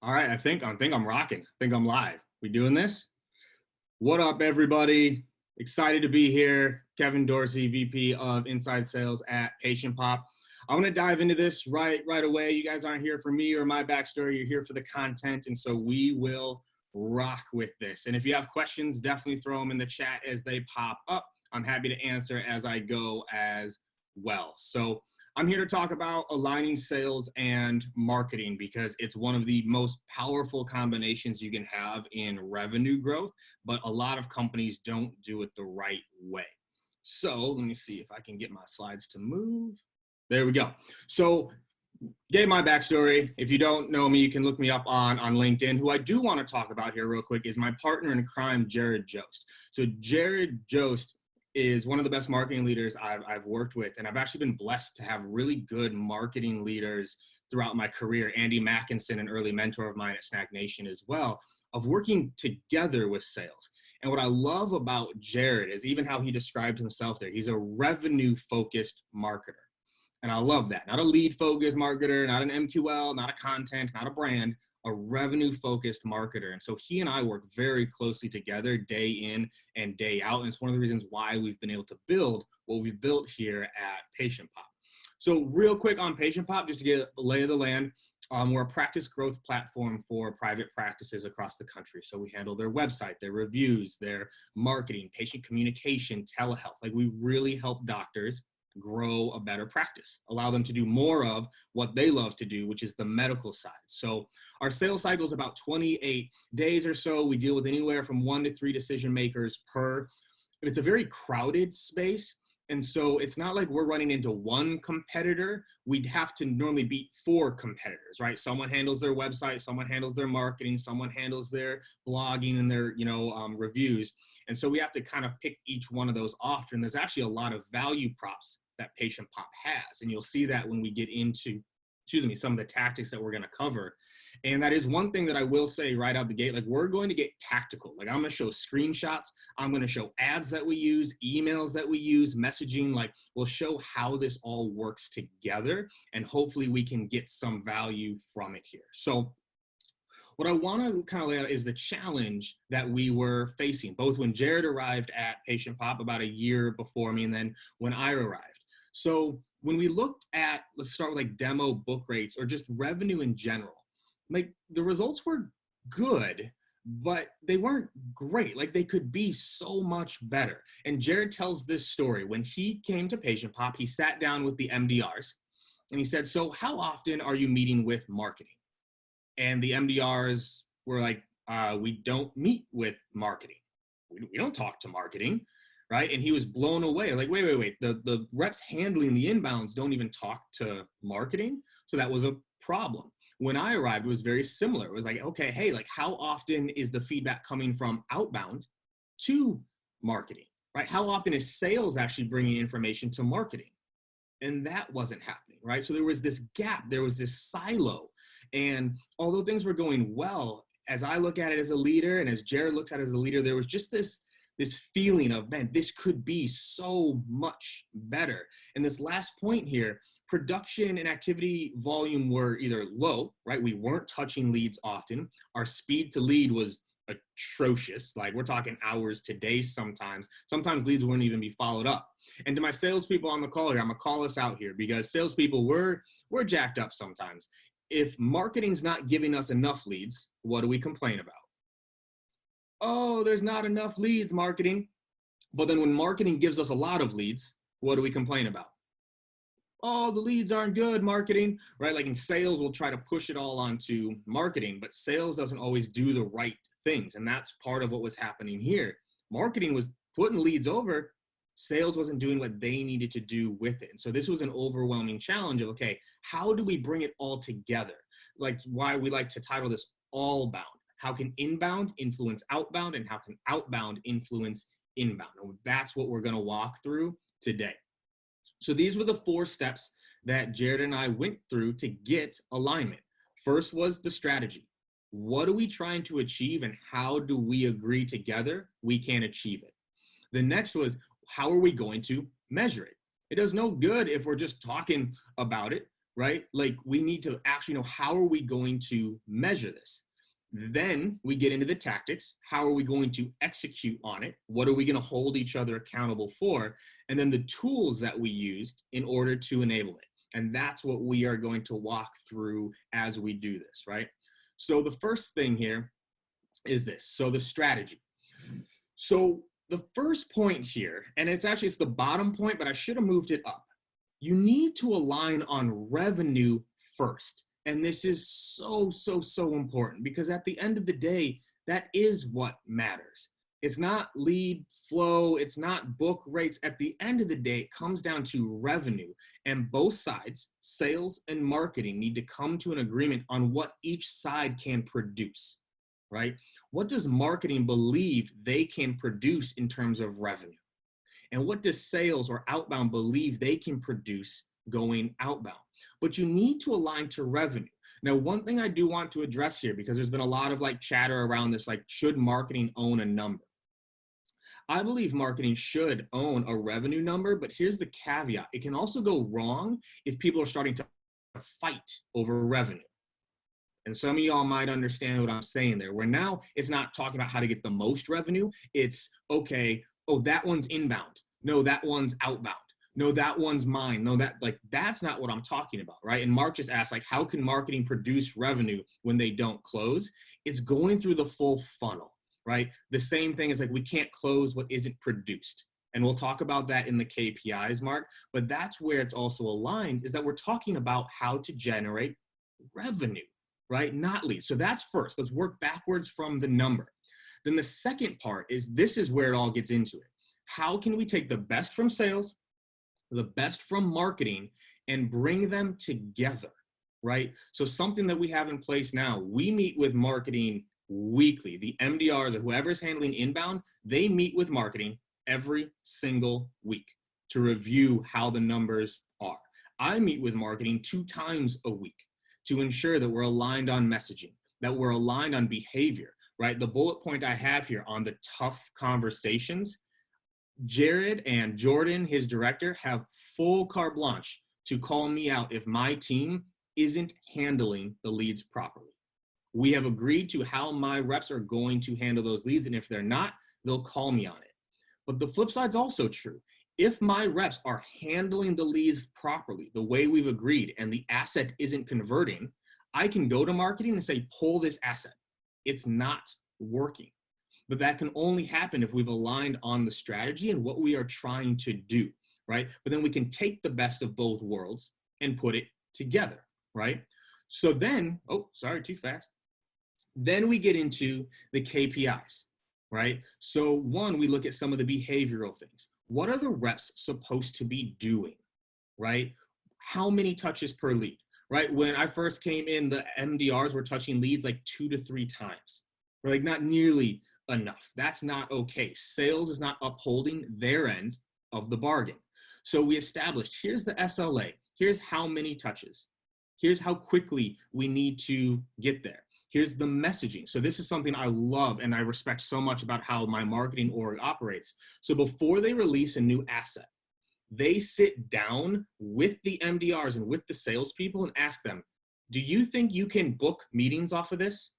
All right, I think I'm rocking. I think I'm live. We doing this? What up, everybody? Excited to be here. Kevin Dorsey, VP of Inside Sales at Patient Pop. I'm gonna dive into this right away. You guys aren't here for me or my backstory. You're here for the content, and so we will rock with this. And if you have questions, definitely throw them in the chat as they pop up. I'm happy to answer as I go as well. So I'm here to talk about aligning sales and marketing because it's one of the most powerful combinations you can have in revenue growth, but a lot of companies don't do it the right way. So let me see if I can get my slides to move. There we go. So gave my backstory. If you don't know me, you can look me up on LinkedIn. Who I do want to talk about here real quick is my partner in crime, Jared Jost. So Jared Jost is one of the best marketing leaders I've worked with. And I've actually been blessed to have really good marketing leaders throughout my career. Andy Mackinson, an early mentor of mine at Snack Nation as well, of working together with sales. And what I love about Jared is even how he described himself there. He's a revenue-focused marketer. And I love that. Not a lead-focused marketer, not an MQL, not a content, not a brand, a revenue-focused marketer. And so he and I work very closely together day in and day out. And it's one of the reasons why we've been able to build what we've built here at Patient Pop. So real quick on Patient Pop, just to get a lay of the land, we're a practice growth platform for private practices across the country. So we handle their website, their reviews, their marketing, patient communication, telehealth. Like we really help doctors grow a better practice, allow them to do more of what they love to do, which is the medical side. So our sales cycle is about 28 days or so. We deal with anywhere from 1 to 3 decision makers per. It's a very crowded space. And so it's not like we're running into one competitor. We'd have to normally beat 4 competitors, right? Someone handles their website, someone handles their marketing, someone handles their blogging and their, reviews. And so we have to kind of pick each one of those off. And there's actually a lot of value props that Patient Pop has. And you'll see that when we get into, some of the tactics that we're going to cover. And that is one thing that I will say right out the gate, like we're going to get tactical. Like I'm going to show screenshots. I'm going to show ads that we use, emails that we use, messaging, like we'll show how this all works together. And hopefully we can get some value from it here. So what I want to kind of lay out is the challenge that we were facing, both when Jared arrived at Patient Pop about a year before me, and then when I arrived. So when we looked at, let's start with like demo book rates or just revenue in general, like the results were good, but they weren't great. Like they could be so much better. And Jared tells this story. When he came to Patient Pop, he sat down with the MDRs and he said, so how often are you meeting with marketing? And the MDRs were like, we don't meet with marketing. We don't talk to marketing, right? And he was blown away. Like, wait. The reps handling the inbounds don't even talk to marketing. So that was a problem. When I arrived, it was very similar. It was like, okay, hey, like how often is the feedback coming from outbound to marketing, right? How often is sales actually bringing information to marketing? And that wasn't happening, right? So there was this gap, there was this silo. And although things were going well, as I look at it as a leader and as Jared looks at it as a leader, there was just this feeling of, man, this could be so much better. And this last point here, production and activity volume were either low, right? We weren't touching leads often. Our speed to lead was atrocious. Like we're talking hours to days sometimes. Sometimes leads wouldn't even be followed up. And to my salespeople on the call here, I'm gonna call us out here because salespeople, we're jacked up sometimes. If marketing's not giving us enough leads, what do we complain about? Oh, there's not enough leads, marketing. But then when marketing gives us a lot of leads, what do we complain about? Oh, the leads aren't good, marketing, right? Like in sales, we'll try to push it all onto marketing, but sales doesn't always do the right things. And that's part of what was happening here. Marketing was putting leads over, sales wasn't doing what they needed to do with it. And so this was an overwhelming challenge of, okay, how do we bring it all together? Like why we like to title this all bound. How can inbound influence outbound and how can outbound influence inbound? And that's what we're going to walk through today. So these were the 4 steps that Jared and I went through to get alignment. First was the strategy. What are we trying to achieve and how do we agree together we can achieve it? The next was, how are we going to measure it? It does no good if we're just talking about it. right? Like we need to actually know, how are we going to measure this? Then we get into the tactics. How are we going to execute on it? What are we going to hold each other accountable for? And then the tools that we used in order to enable it. And that's what we are going to walk through as we do this, right? So the first thing here is this. So the strategy. So the first point here, and it's the bottom point, but I should have moved it up. You need to align on revenue first. And this is so important, because at the end of the day, that is what matters. It's not lead flow. It's not book rates. At the end of the day, it comes down to revenue, and both sides, sales and marketing, need to come to an agreement on what each side can produce, right? What does marketing believe they can produce in terms of revenue? And what does sales or outbound believe they can produce going outbound? But you need to align to revenue. Now, one thing I do want to address here, because there's been a lot of chatter around this, should marketing own a number? I believe marketing should own a revenue number, but here's the caveat. It can also go wrong if people are starting to fight over revenue. And some of y'all might understand what I'm saying there, where now it's not talking about how to get the most revenue. It's, okay, oh, that one's inbound. No, that one's outbound. No, that one's mine. No, that's not what I'm talking about, right? And Mark just asked, how can marketing produce revenue when they don't close? It's going through the full funnel, right? The same thing is we can't close what isn't produced. And we'll talk about that in the KPIs, Mark, but that's where it's also aligned, is that we're talking about how to generate revenue, right? Not leads. So that's first. Let's work backwards from the number. Then the second part is, this is where it all gets into it. How can we take the best from sales, the best from marketing, and bring them together, right? So something that we have in place now, we meet with marketing weekly. The MDRs, or whoever's handling inbound, they meet with marketing every single week to review how the numbers are. I meet with marketing 2 times a week to ensure that we're aligned on messaging, that we're aligned on behavior, right? The bullet point I have here on the tough conversations, Jared and Jordan, his director, have full carte blanche to call me out if my team isn't handling the leads properly. We have agreed to how my reps are going to handle those leads, and if they're not, they'll call me on it. But the flip side's also true. If my reps are handling the leads properly, the way we've agreed, and the asset isn't converting, I can go to marketing and say, pull this asset. It's not working. But that can only happen if we've aligned on the strategy and what we are trying to do, right? But then we can take the best of both worlds and put it together, right? So then, oh, sorry, too fast. Then we get into the KPIs, right? So one, we look at some of the behavioral things. What are the reps supposed to be doing, right? How many touches per lead, right? When I first came in, the MDRs were touching leads 2 to 3 times, right? Not nearly enough. That's not okay. Sales is not upholding their end of the bargain. So we established, here's the SLA. Here's how many touches. Here's how quickly we need to get there. Here's the messaging. So this is something I love and I respect so much about how my marketing org operates. So before they release a new asset, they sit down with the MDRs and with the salespeople and ask them, do you think you can book meetings off of this?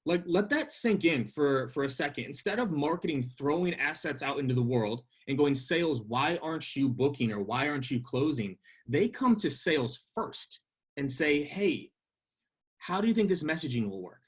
Let that sink in for a second. Instead of marketing throwing assets out into the world and going, sales, why aren't you booking or why aren't you closing? They come to sales first and say, hey, how do you think this messaging will work?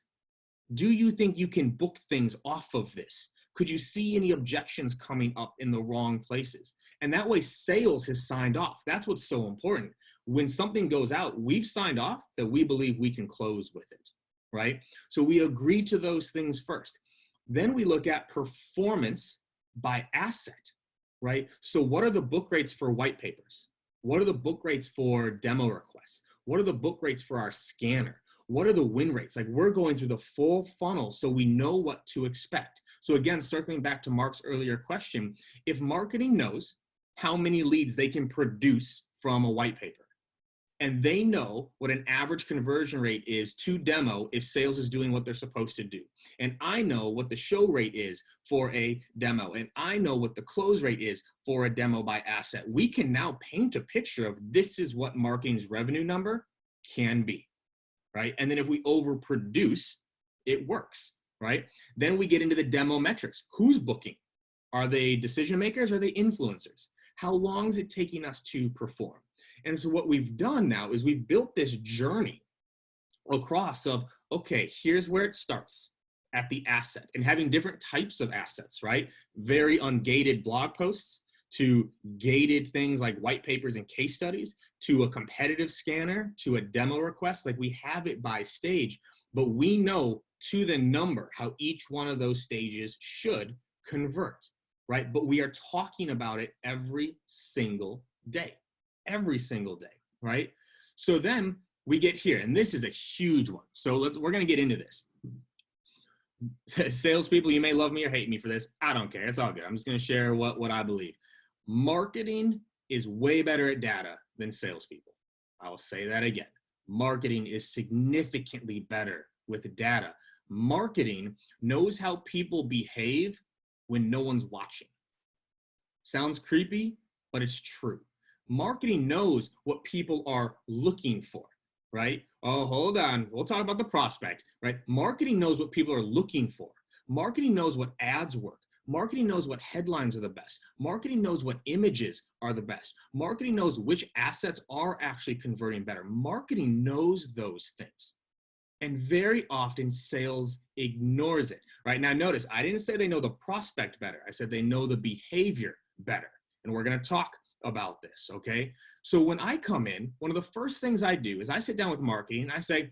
Do you think you can book things off of this? Could you see any objections coming up in the wrong places? And that way sales has signed off. That's what's so important. When something goes out, we've signed off that we believe we can close with it, right? So we agree to those things first. Then we look at performance by asset, right? So what are the book rates for white papers? What are the book rates for demo requests? What are the book rates for our scanner? What are the win rates? We're going through the full funnel so we know what to expect. So again, circling back to Mark's earlier question, if marketing knows how many leads they can produce from a white paper, And they know what an average conversion rate is to demo if sales is doing what they're supposed to do. And I know what the show rate is for a demo. And I know what the close rate is for a demo by asset. We can now paint a picture of this is what marketing's revenue number can be, right? And then if we overproduce, it works, right? Then we get into the demo metrics. Who's booking? Are they decision makers? Are they influencers? How long is it taking us to perform? And so what we've done now is we've built this journey across of, okay, here's where it starts at the asset and having different types of assets, right? Very ungated blog posts to gated things like white papers and case studies, to a competitive scanner, to a demo request. Like we have it by stage, but we know to the number how each one of those stages should convert, right? But we are talking about it every single day. Every single day, right? So then we get here, and this is a huge one. So we're going to get into this. Salespeople, you may love me or hate me for this. I don't care. It's all good. I'm just going to share what I believe. Marketing is way better at data than salespeople. I'll say that again. Marketing is significantly better with data. Marketing knows how people behave when no one's watching. Sounds creepy, but it's true. Marketing knows what people are looking for, right? Oh, hold on. We'll talk about the prospect, right? Marketing knows what people are looking for. Marketing knows what ads work. Marketing knows what headlines are the best. Marketing knows what images are the best. Marketing knows which assets are actually converting better. Marketing knows those things. And very often sales ignores it, right? Now notice, I didn't say they know the prospect better. I said they know the behavior better. And we're going to talk about this, okay? So when I come in, one of the first things I do is I sit down with marketing and I say,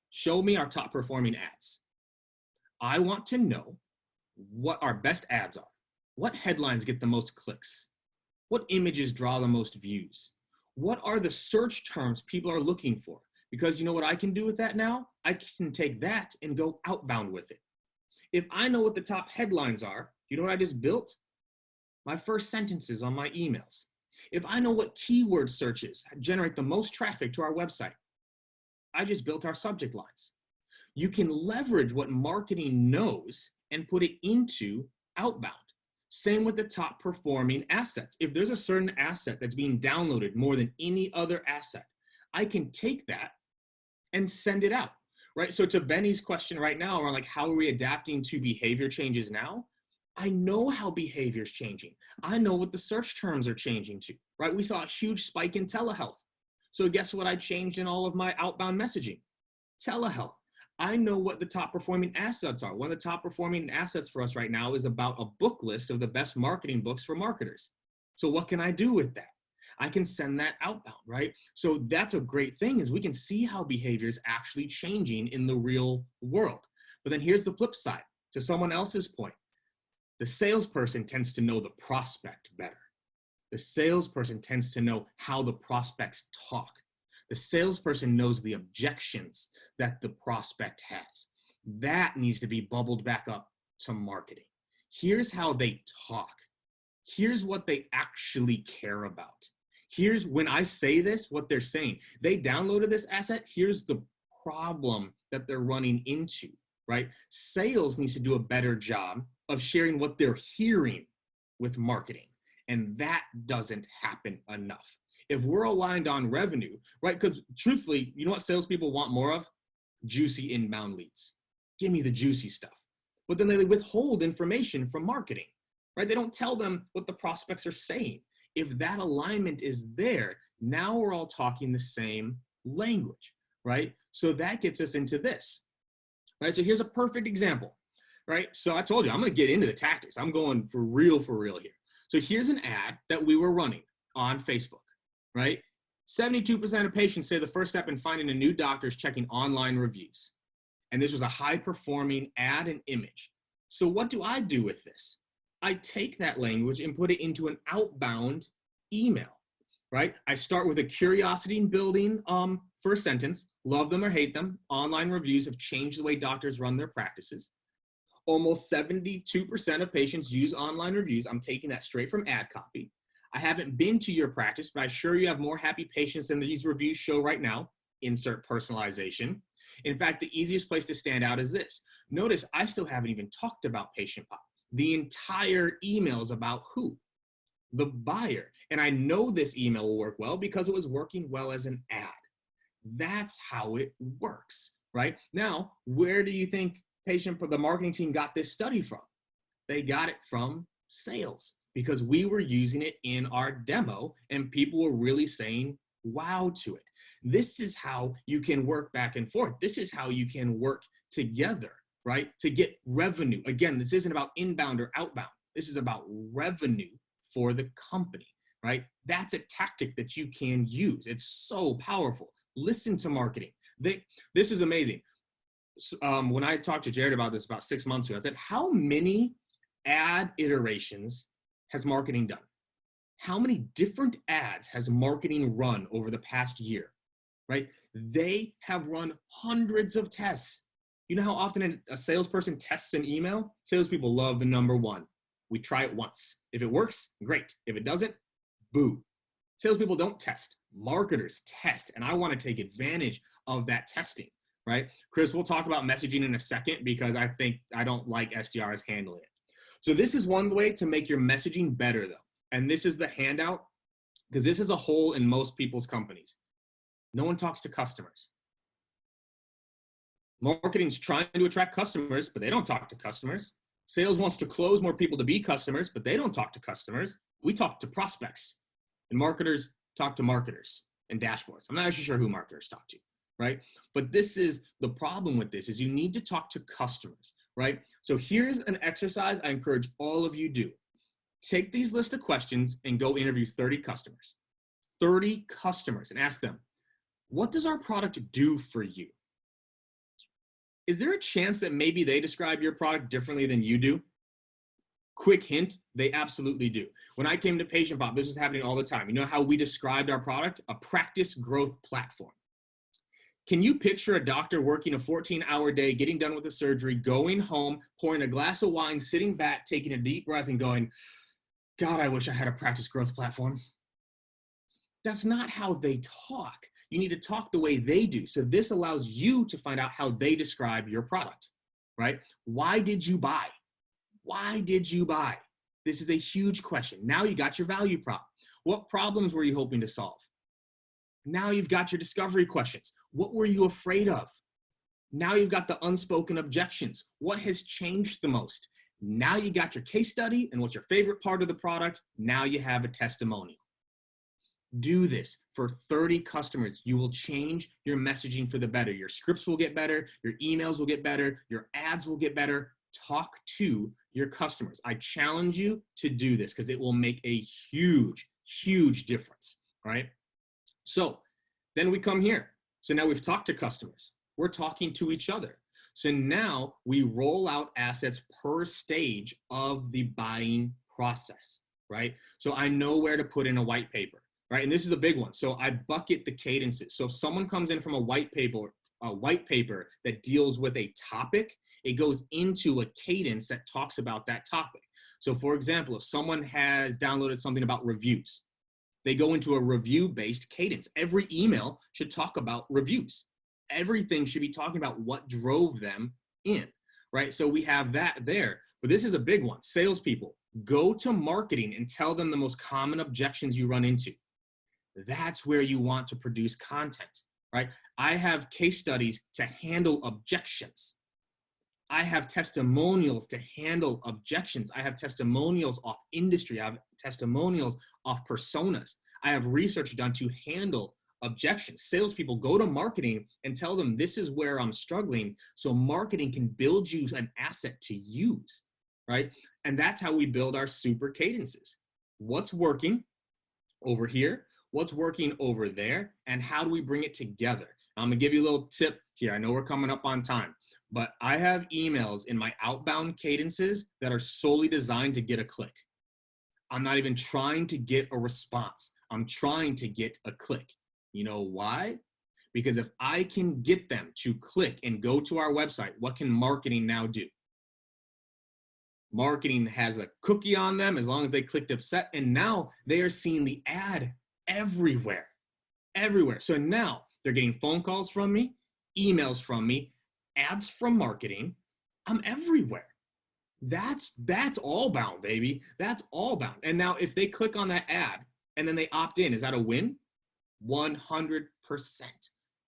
show me our top performing ads. I want to know what our best ads are. What headlines get the most clicks? What images draw the most views? What are the search terms people are looking for? Because you know what I can do with that now? I can take that and go outbound with it. If I know what the top headlines are, you know what I just built? My first sentences on my emails. If I know what keyword searches generate the most traffic to our website, I just built our subject lines. You can leverage what marketing knows and put it into outbound. Same with the top performing assets. If there's a certain asset that's being downloaded more than any other asset, I can take that and send it out, right? So to Benny's question right now, around like, how are we adapting to behavior changes now? I know how behavior is changing. I know what the search terms are changing to, right? We saw a huge spike in telehealth. So guess what I changed in all of my outbound messaging? Telehealth. I know what the top performing assets are. One of the top performing assets for us right now is about a book list of the best marketing books for marketers. So what can I do with that? I can send that outbound, right? So that's a great thing, is we can see how behavior is actually changing in the real world. But then here's the flip side. To someone else's point, the salesperson tends to know the prospect better. The salesperson tends to know how the prospects talk. The salesperson knows the objections that the prospect has. That needs to be bubbled back up to marketing. Here's how they talk. Here's what they actually care about. Here's, when I say this, what they're saying. They downloaded this asset. Here's the problem that they're running into, right? Sales needs to do a better job of sharing what they're hearing with marketing. And that doesn't happen enough. If we're aligned on revenue, right? Because truthfully, you know what salespeople want more of? Juicy inbound leads. Give me the juicy stuff. But then they withhold information from marketing, right? They don't tell them what the prospects are saying. If that alignment is there, now we're all talking the same language, right? So that gets us into this, right? So here's a perfect example, right? So I told you, I'm going to get into the tactics. I'm going for real here. So here's an ad that we were running on Facebook, right? 72% of patients say the first step in finding a new doctor is checking online reviews. And this was a high performing ad and image. So what do I do with this? I take that language and put it into an outbound email, right? I start with a curiosity building first sentence. Love them or hate them. Online reviews have changed the way doctors run their practices. Almost 72% of patients use online reviews. I'm taking that straight from ad copy. I haven't been to your practice, but I'm sure you have more happy patients than these reviews show right now. Insert personalization. In fact, the easiest place to stand out is this. Notice I still haven't even talked about patient pop. The entire email is about who? The buyer. And I know this email will work well because it was working well as an ad. That's how it works, right? Now, where do you think the marketing team got this study from? They got it from sales because we were using it in our demo and people were really saying wow to it. This is how you can work back and forth. This is how you can work together, right? To get revenue. Again, this isn't about inbound or outbound. This is about revenue for the company, right? That's a tactic that you can use. It's so powerful. Listen to marketing. This is amazing. When I talked to Jared about this about 6 months ago, I said, how many ad iterations has marketing done? How many different ads has marketing run over the past year, right? They have run hundreds of tests. You know how often a salesperson tests an email? Salespeople love the number one. We try it once. If it works, great. If it doesn't, boo. Salespeople don't test. Marketers test, and I want to take advantage of that testing, right? Chris, we'll talk about messaging in a second because I don't like SDRs handling it. So this is one way to make your messaging better though. And this is the handout because this is a hole in most people's companies. No one talks to customers. Marketing's trying to attract customers, but they don't talk to customers. Sales wants to close more people to be customers, but they don't talk to customers. We talk to prospects, and marketers talk to marketers and dashboards. I'm not actually sure who marketers talk to, right? But this is the problem with this is you need to talk to customers, right? So here's an exercise I encourage all of you do. Take these list of questions and go interview 30 customers. 30 customers and ask them, what does our product do for you? Is there a chance that maybe they describe your product differently than you do? Quick hint, they absolutely do. When I came to Patient Pop, this was happening all the time. You know how we described our product? A practice growth platform. Can you picture a doctor working a 14-hour day, getting done with the surgery, going home, pouring a glass of wine, sitting back, taking a deep breath and going, God, I wish I had a practice growth platform. That's not how they talk. You need to talk the way they do. So this allows you to find out how they describe your product, right? Why did you buy? Why did you buy? This is a huge question. Now you got your value prop. What problems were you hoping to solve? Now you've got your discovery questions. What were you afraid of? Now you've got the unspoken objections. What has changed the most? Now you got your case study and what's your favorite part of the product. Now you have a testimonial. Do this for 30 customers. You will change your messaging for the better. Your scripts will get better. Your emails will get better. Your ads will get better. Talk to your customers. I challenge you to do this because it will make a huge, huge difference, right? So then we come here. So now we've talked to customers. We're talking to each other. So now we roll out assets per stage of the buying process, right? So I know where to put in a white paper, right? And this is a big one. So I bucket the cadences. So if someone comes in from a white paper that deals with a topic, it goes into a cadence that talks about that topic. So for example, if someone has downloaded something about reviews, they go into a review-based cadence. Every email should talk about reviews. Everything should be talking about what drove them in, right? So we have that there, but this is a big one. Salespeople, go to marketing and tell them the most common objections you run into. That's where you want to produce content, right? I have case studies to handle objections. I have testimonials to handle objections. I have testimonials off industry. I have testimonials off personas. I have research done to handle objections. Salespeople, go to marketing and tell them this is where I'm struggling so marketing can build you an asset to use, right? And that's how we build our super cadences. What's working over here? What's working over there? And how do we bring it together? I'm gonna give you a little tip here. I know we're coming up on time, but I have emails in my outbound cadences that are solely designed to get a click. I'm not even trying to get a response. I'm trying to get a click. You know why? Because if I can get them to click and go to our website, what can marketing now do? Marketing has a cookie on them as long as they clicked accept, and now they are seeing the ad everywhere, everywhere. So now they're getting phone calls from me, emails from me, ads from marketing. I'm everywhere. That's all bound, baby. That's all bound. And now if they click on that ad and then they opt in, is that a win? 100%,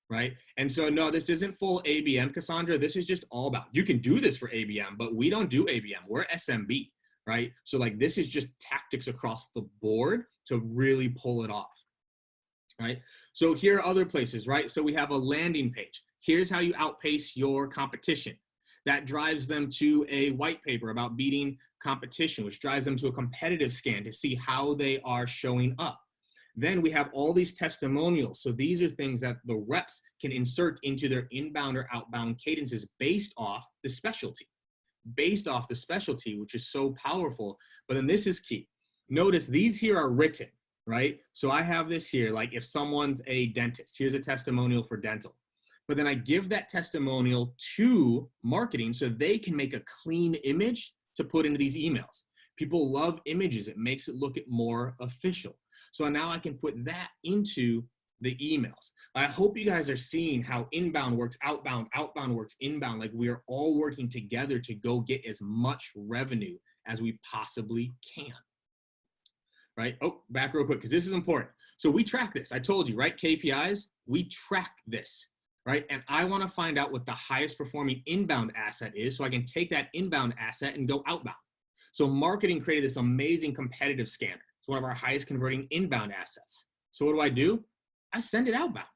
right? And so no, this isn't full ABM, Cassandra. This is just all bound. You can do this for ABM, but we don't do ABM. We're SMB, right? So like this is just tactics across the board to really pull it off, right? So here are other places, right? So we have a landing page. Here's how you outpace your competition. That drives them to a white paper about beating competition, which drives them to a competitive scan to see how they are showing up. Then we have all these testimonials. So these are things that the reps can insert into their inbound or outbound cadences based off the specialty, which is so powerful. But then this is key. Notice these here are written, right? So I have this here, like if someone's a dentist, here's a testimonial for dental. But then I give that testimonial to marketing so they can make a clean image to put into these emails. People love images. It makes it look more official. So now I can put that into the emails. I hope you guys are seeing how inbound works outbound, outbound works inbound. Like we are all working together to go get as much revenue as we possibly can. Right? Oh, back real quick, because this is important. So we track this. I told you, right? KPIs, we track this. Right? And I want to find out what the highest performing inbound asset is so I can take that inbound asset and go outbound. So marketing created this amazing competitive scanner. It's one of our highest converting inbound assets. So what do? I send it outbound.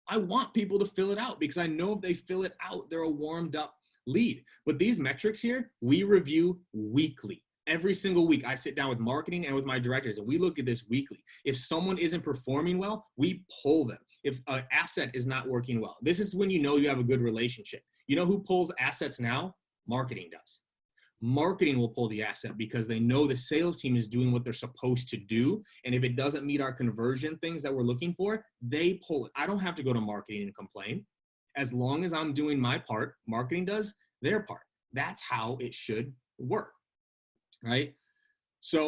I want people to fill it out because I know if they fill it out, they're a warmed up lead. But these metrics here, we review weekly. Every single week, I sit down with marketing and with my directors, and we look at this weekly. If someone isn't performing well, we pull them. If an asset is not working well, this is when you know you have a good relationship. You know who pulls assets now? Marketing does. Marketing will pull the asset because they know the sales team is doing what they're supposed to do. And if it doesn't meet our conversion things that we're looking for, they pull it. I don't have to go to marketing and complain. As long as I'm doing my part, marketing does their part. That's how it should work. Right? So